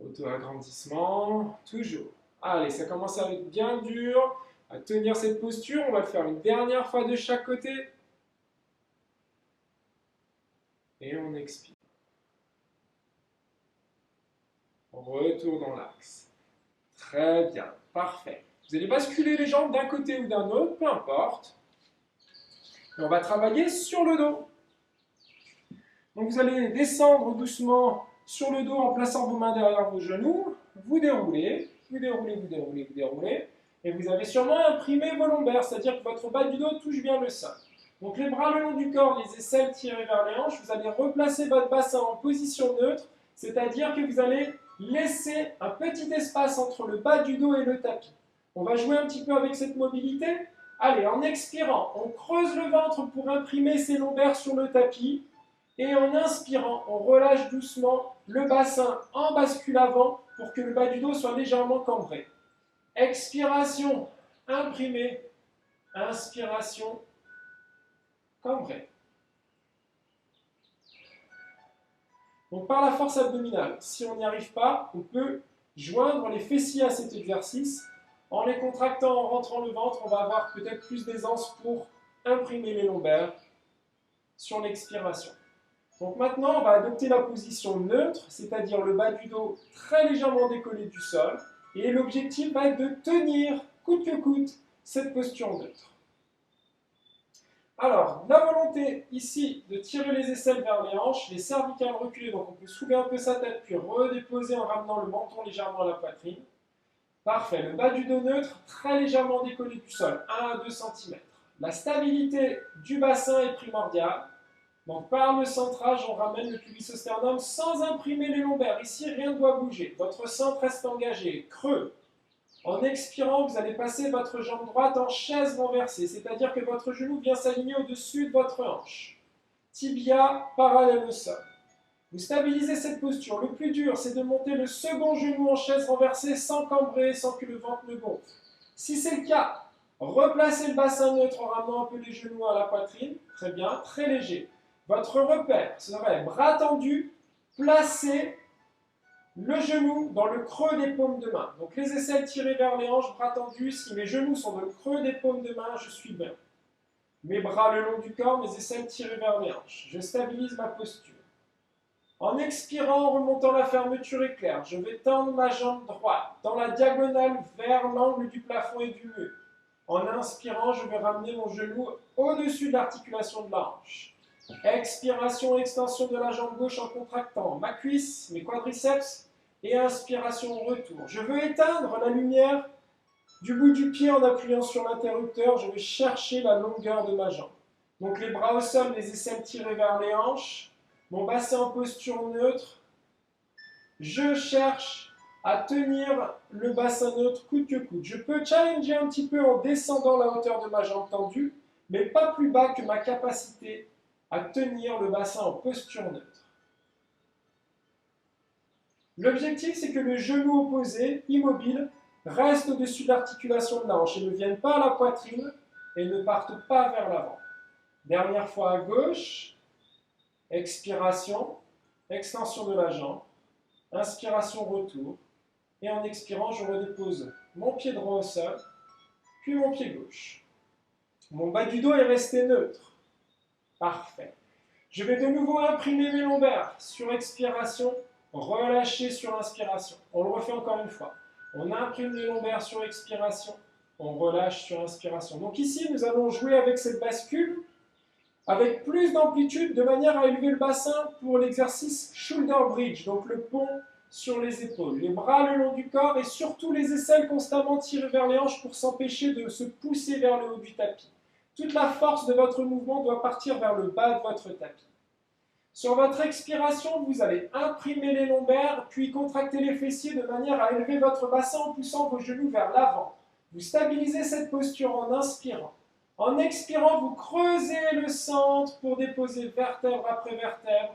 Auto-agrandissement, toujours. Allez, ça commence à être bien dur, à tenir cette posture. On va le faire une dernière fois de chaque côté. Et on expire. Retour dans l'axe. Très bien, parfait. Vous allez basculer les jambes d'un côté ou d'un autre, peu importe. Et on va travailler sur le dos. Donc vous allez descendre doucement sur le dos en plaçant vos mains derrière vos genoux. Vous déroulez, vous déroulez, vous déroulez, vous déroulez. Et vous avez sûrement imprimé vos lombaires, c'est-à-dire que votre bas du dos touche bien le sol. Donc les bras le long du corps, les aisselles tirées vers les hanches. Vous allez replacer votre bassin en position neutre, c'est-à-dire que vous allez laisser un petit espace entre le bas du dos et le tapis. On va jouer un petit peu avec cette mobilité. Allez, en expirant, on creuse le ventre pour imprimer ses lombaires sur le tapis. Et en inspirant, on relâche doucement le bassin en bascule avant pour que le bas du dos soit légèrement cambré. Expiration, imprimé. Inspiration, cambré. Donc par la force abdominale, si on n'y arrive pas, on peut joindre les fessiers à cet exercice. En les contractant, en rentrant le ventre, on va avoir peut-être plus d'aisance pour imprimer les lombaires sur l'expiration. Donc maintenant, on va adopter la position neutre, c'est-à-dire le bas du dos très légèrement décollé du sol. Et l'objectif va être de tenir, coûte que coûte, cette posture neutre. Alors, la volonté ici de tirer les aisselles vers les hanches, les cervicales reculées, donc on peut soulever un peu sa tête, puis redéposer en ramenant le menton légèrement à la poitrine. Parfait, le bas du dos neutre, très légèrement décollé du sol, 1 à 2 cm. La stabilité du bassin est primordiale. Donc par le centrage, on ramène le pubis au sternum sans imprimer les lombaires. Ici, rien ne doit bouger. Votre centre reste engagé, creux. En expirant, vous allez passer votre jambe droite en chaise renversée, c'est-à-dire que votre genou vient s'aligner au-dessus de votre hanche. Tibia parallèle au sol. Vous stabilisez cette posture. Le plus dur, c'est de monter le second genou en chaise renversée sans cambrer, sans que le ventre ne gonfle. Si c'est le cas, replacez le bassin neutre en ramenant un peu les genoux à la poitrine. Très bien, très léger. Votre repère serait bras tendus, placez le genou dans le creux des paumes de main. Donc les aisselles tirées vers les hanches, bras tendus. Si mes genoux sont dans le creux des paumes de main, je suis bien. Mes bras le long du corps, mes aisselles tirées vers les hanches. Je stabilise ma posture. En expirant, en remontant la fermeture éclair, je vais tendre ma jambe droite dans la diagonale vers l'angle du plafond et du mur. En inspirant, je vais ramener mon genou au-dessus de l'articulation de la hanche. Expiration, extension de la jambe gauche en contractant ma cuisse, mes quadriceps, et inspiration, retour. Je veux éteindre la lumière du bout du pied en appuyant sur l'interrupteur. Je vais chercher la longueur de ma jambe. Donc les bras au sol, les aisselles tirées vers les hanches, mon bassin en posture neutre. Je cherche à tenir le bassin neutre coûte que coûte. Je peux challenger un petit peu en descendant la hauteur de ma jambe tendue, mais pas plus bas que ma capacité à tenir le bassin en posture neutre. L'objectif, c'est que le genou opposé, immobile, reste au-dessus de l'articulation de la hanche et ne vienne pas à la poitrine et ne parte pas vers l'avant. Dernière fois à gauche, expiration, extension de la jambe, inspiration, retour, et en expirant, je redépose mon pied droit au sol, puis mon pied gauche. Mon bas du dos est resté neutre. Parfait. Je vais de nouveau imprimer mes lombaires sur expiration, relâcher sur inspiration. On le refait encore une fois. On imprime les lombaires sur expiration, on relâche sur inspiration. Donc ici, nous allons jouer avec cette bascule, avec plus d'amplitude, de manière à élever le bassin pour l'exercice shoulder bridge, donc le pont sur les épaules. Les bras le long du corps et surtout les aisselles constamment tirées vers les hanches pour s'empêcher de se pousser vers le haut du tapis. Toute la force de votre mouvement doit partir vers le bas de votre tapis. Sur votre expiration, vous allez imprimer les lombaires, puis contracter les fessiers de manière à élever votre bassin en poussant vos genoux vers l'avant. Vous stabilisez cette posture en inspirant. En expirant, vous creusez le centre pour déposer vertèbre après vertèbre.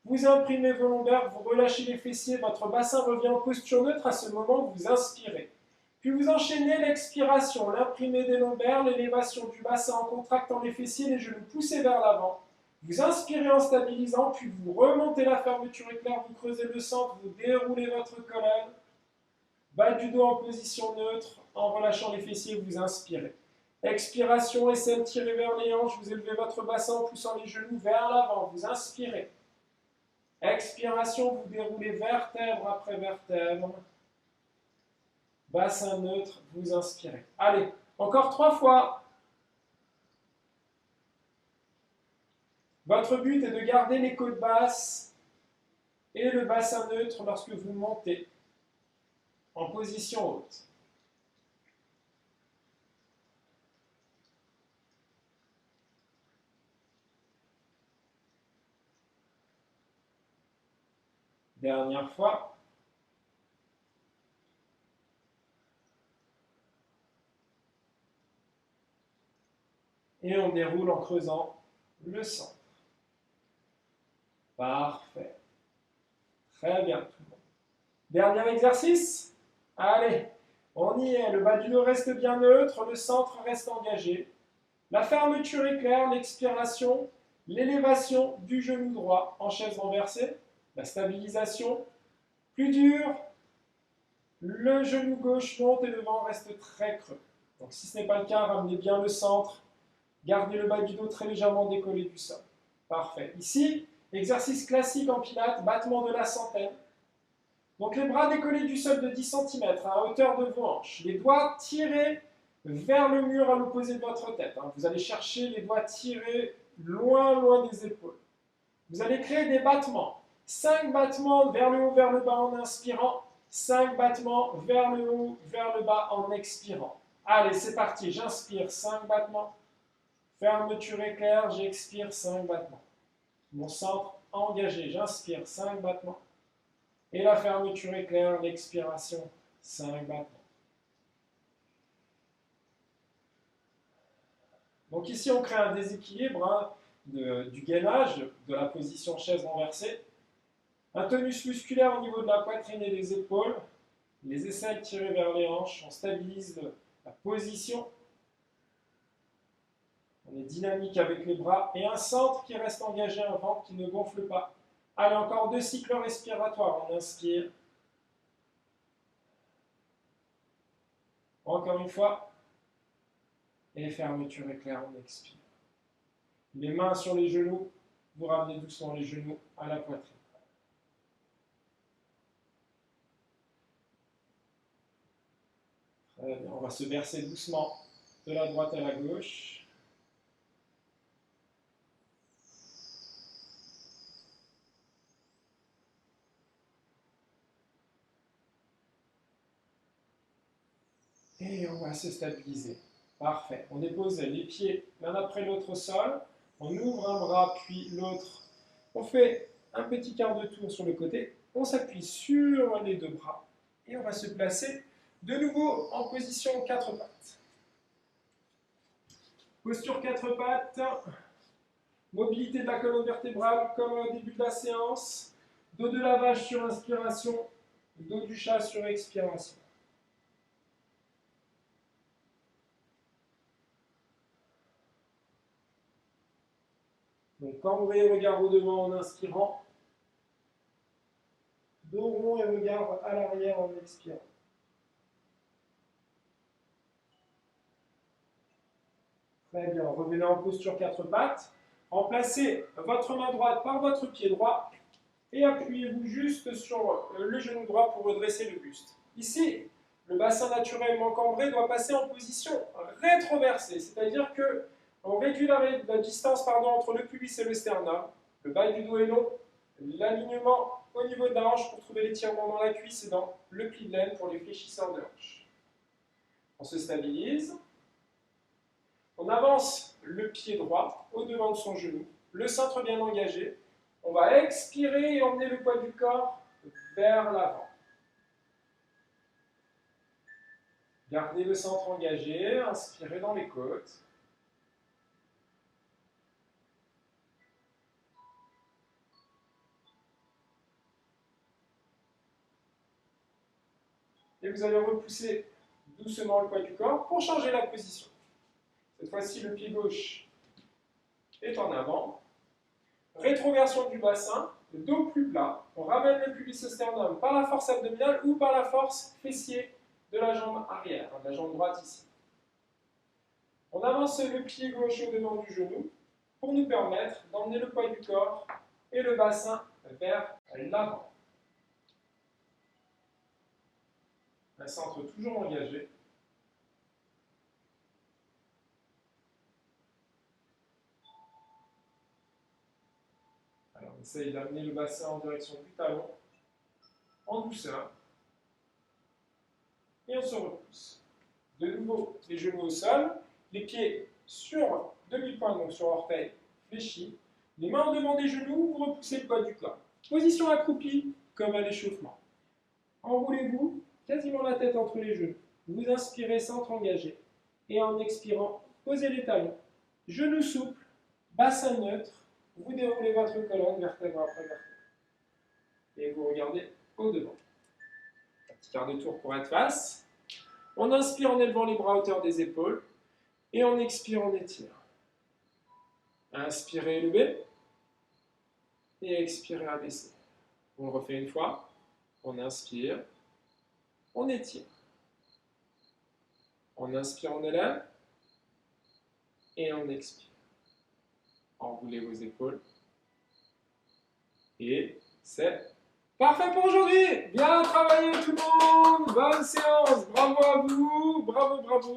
Vous imprimez vos lombaires, vous relâchez les fessiers, votre bassin revient en posture neutre. À ce moment, vous inspirez. Puis vous enchaînez l'expiration, l'imprimé des lombaires, l'élévation du bassin en contractant les fessiers, les genoux poussés vers l'avant. Vous inspirez en stabilisant, puis vous remontez la fermeture éclair, vous creusez le centre, vous déroulez votre colonne. Bas du dos en position neutre, en relâchant les fessiers, vous inspirez. Expiration, aisselle tirée vers les hanches, vous élevez votre bassin en poussant les genoux vers l'avant, vous inspirez. Expiration, vous déroulez vertèbre après vertèbre. Bassin neutre, vous inspirez. Allez, encore 3 fois. Votre but est de garder les côtes basses et le bassin neutre lorsque vous montez en position haute. Dernière fois. Et on déroule en creusant le centre. Parfait. Très bien, tout le monde. Dernier exercice. Allez, on y est. Le bas du dos reste bien neutre, le centre reste engagé. La fermeture éclair, l'expiration, l'élévation du genou droit en chaise renversée. La stabilisation, plus dur, le genou gauche monte et le ventre reste très creux. Donc si ce n'est pas le cas, ramenez bien le centre, gardez le bas du dos très légèrement décollé du sol. Parfait. Ici, exercice classique en pilates, battement de la centaine. Donc les bras décollés du sol de 10 cm à hauteur de vos hanches. Les doigts tirés vers le mur à l'opposé de votre tête. Vous allez chercher les doigts tirés loin, loin des épaules. Vous allez créer des battements. 5 battements vers le haut, vers le bas en inspirant. 5 battements vers le haut, vers le bas en expirant. Allez, c'est parti. J'inspire 5 battements. Fermeture éclair, j'expire 5 battements. Mon centre engagé, j'inspire 5 battements. Et la fermeture éclair, l'expiration, 5 battements. Donc ici, on crée un déséquilibre du gainage, de la position chaise renversée. Un tonus musculaire au niveau de la poitrine et des épaules. Les aisselles tirées vers les hanches. On stabilise la position. On est dynamique avec les bras. Et un centre qui reste engagé, un ventre qui ne gonfle pas. Allez, encore 2 cycles respiratoires. On inspire. Encore une fois. Et fermeture éclair, on expire. Les mains sur les genoux. Vous ramenez doucement les genoux à la poitrine. Très bien. On va se verser doucement de la droite à la gauche. Et on va se stabiliser. Parfait. On dépose les pieds l'un après l'autre au sol. On ouvre un bras, puis l'autre. On fait un petit quart de tour sur le côté. On s'appuie sur les 2 bras. Et on va se placer de nouveau en position 4 pattes. Posture 4 pattes. Mobilité de la colonne vertébrale comme au début de la séance. Dos de la vache sur inspiration. Dos du chat sur expiration. Donc cambré, regard au devant en inspirant. Dos rond et regard à l'arrière en expirant. Très bien, revenez en posture 4 pattes. Remplacez votre main droite par votre pied droit et appuyez-vous juste sur le genou droit pour redresser le buste. Ici, le bassin naturellement cambré doit passer en position rétroversée, c'est-à-dire qu'on réduit la distance entre le pubis et le sternum. Le bas du dos est long, l'alignement au niveau de la hanche pour trouver l'étirement dans la cuisse et dans le pli de laine pour les fléchisseurs de hanche. On se stabilise. On avance le pied droit au devant de son genou, le centre bien engagé. On va expirer et emmener le poids du corps vers l'avant. Gardez le centre engagé, inspirez dans les côtes. Et vous allez repousser doucement le poids du corps pour changer la position. Cette fois-ci, le pied gauche est en avant. Rétroversion du bassin, le dos plus plat. On ramène le pubis au sternum par la force abdominale ou par la force fessier de la jambe arrière, de la jambe droite ici. On avance le pied gauche au devant du genou pour nous permettre d'emmener le poids du corps et le bassin vers l'avant. Un centre toujours engagé. Alors, on essaye d'amener le bassin en direction du talon, en douceur. Et on se repousse. De nouveau, les genoux au sol, les pieds sur demi-pointe, donc sur orteil fléchi. Les mains en devant des genoux, vous repoussez le poids du corps. Position accroupie, comme à l'échauffement. Enroulez-vous quasiment la tête entre les genoux. Vous inspirez, centre engagé. Et en expirant, posez les talons. Genoux souples, bassin neutre. Vous déroulez votre colonne, vertèbre après vertèbre. Et vous regardez au devant. Un petit quart de tour pour être face. On inspire en élevant les bras à hauteur des épaules. Et on expire, on étire. Inspirez, élevez. Et expirez, abaissez. On le refait une fois. On inspire. On étire. On inspire, on élève. Et on expire. Enroulez vos épaules. Et c'est parfait pour aujourd'hui. Bien travaillé tout le monde. Bonne séance. Bravo à vous. Bravo, bravo.